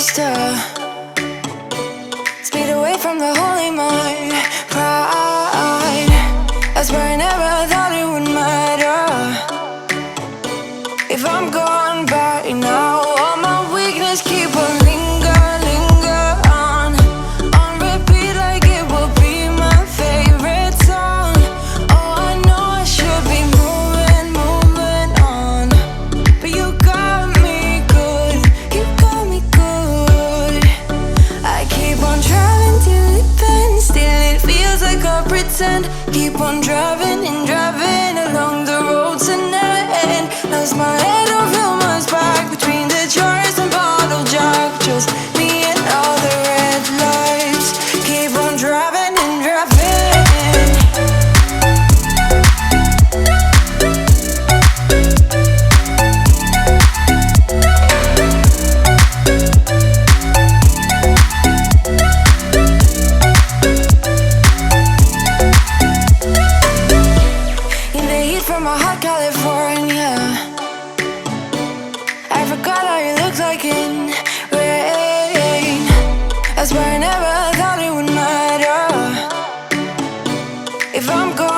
used to speed away from the holy mind. Pride, I swear I never thought it would matter if I'm gone by now. All my weakness keep on linger on repeat like it will be my favorite song. Oh, I know I should be moving on, but you got me good, you got me good. I keep on driving till it bends, still it feels like I pretend. Keep on driving and driving along the road to never end. Lost my head over my back between the jars and bottle jack. Just me and all the red lights. Keep on driving and driving. In the heat from a hot California, I forgot how you looked like in rain. I swear I never thought it would matter if I'm gone.